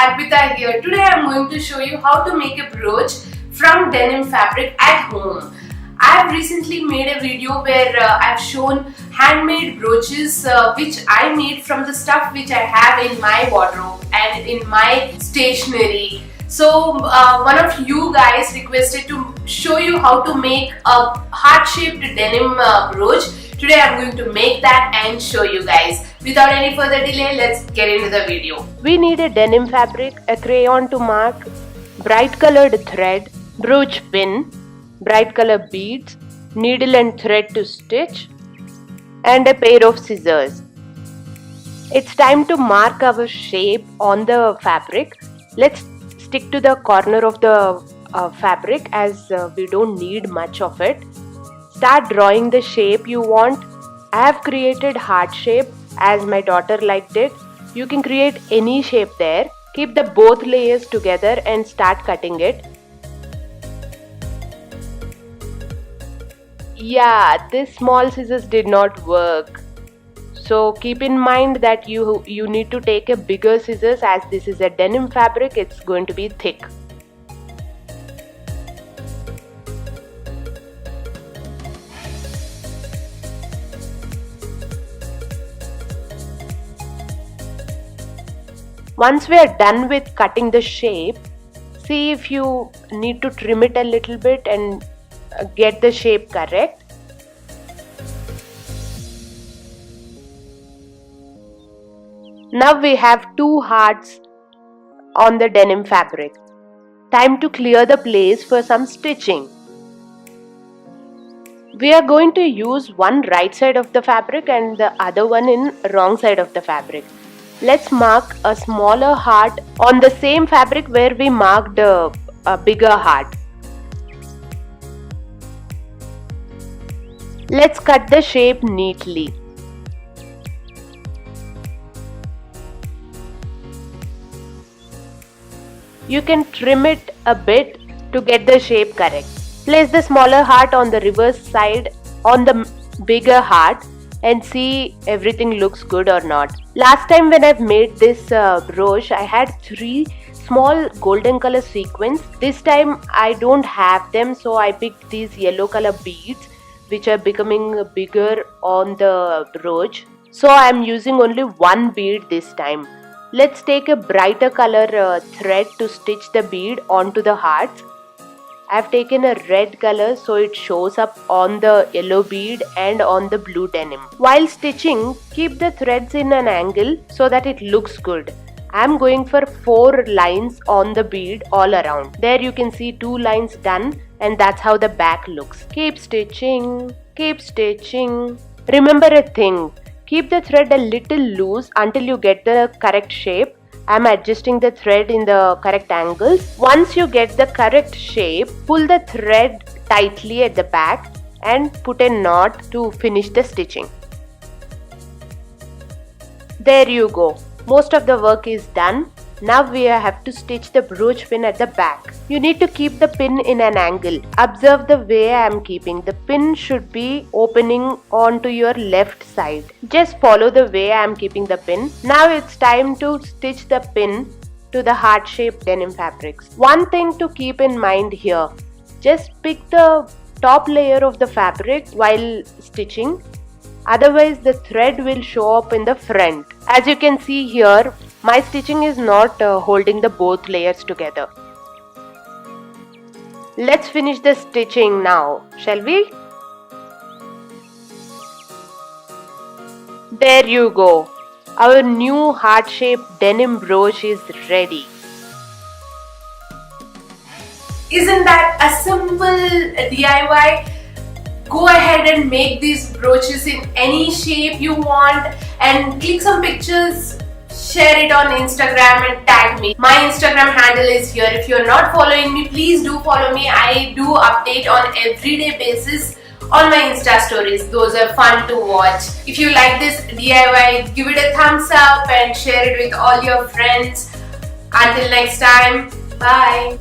Arpitharai here. Today I am going to show you how to make a brooch from denim fabric at home. I have recently made a video where I have shown handmade brooches which I made from the stuff which I have in my wardrobe and in my stationery. So one of you guys requested to show you how to make a heart-shaped denim brooch. Today I am going to make that and show you guys. Without any further delay, let's get into the video. We need a denim fabric, a crayon to mark, bright colored thread, brooch pin, bright color beads, needle and thread to stitch, and a pair of scissors. It's time to mark our shape on the fabric. Let's stick to the corner of the fabric as we don't need much of it. Start drawing the shape you want. I have created heart shape as my daughter liked it. You can create any shape there. Keep the both layers together and start cutting it. Yeah, this small scissors did not work. So keep in mind that you need to take a bigger scissors as this is a denim fabric, it's going to be thick. Once we are done with cutting the shape, see if you need to trim it a little bit and get the shape correct. Now we have two hearts on the denim fabric. Time to clear the place for some stitching. We are going to use one right side of the fabric and the other one in wrong side of the fabric. Let's mark a smaller heart on the same fabric where we marked a bigger heart. Let's cut the shape neatly. You can trim it a bit to get the shape correct. Place the smaller heart on the reverse side on the bigger heart and see everything looks good or not. Last time when I've made this brooch, I had 3 small golden color sequins. This time I don't have them, so I picked these yellow color beads which are becoming bigger on the brooch. So I'm using only one bead this time. Let's take a brighter color thread to stitch the bead onto the hearts. I've taken a red color so it shows up on the yellow bead and on the blue denim. While stitching, keep the threads in an angle so that it looks good. I'm going for 4 lines on the bead all around. There you can see 2 lines done and that's how the back looks. Keep stitching, keep stitching. Remember a thing, keep the thread a little loose until you get the correct shape. I'm adjusting the thread in the correct angles. Once you get the correct shape, pull the thread tightly at the back and put a knot to finish the stitching. There you go. Most of the work is done. Now we have to stitch the brooch pin at the back. You need to keep the pin in an angle. Observe the way I am keeping. The pin should be opening onto your left side. Just follow the way I am keeping the pin. Now it's time to stitch the pin to the heart-shaped denim fabrics. One thing to keep in mind here. Just pick the top layer of the fabric while stitching. Otherwise the thread will show up in the front. As you can see here, my stitching is not holding the both layers together. Let's finish the stitching now, shall we? There you go. Our new heart-shaped denim brooch is ready. Isn't that a simple DIY? Go ahead and make these brooches in any shape you want and click some pictures, share it on Instagram and tag me. My Instagram handle is here. If you're not following me, please do follow me. I do update on everyday basis on my Insta stories. Those are fun to watch. If you like this DIY, give it a thumbs up and share it with all your friends. Until next time, bye.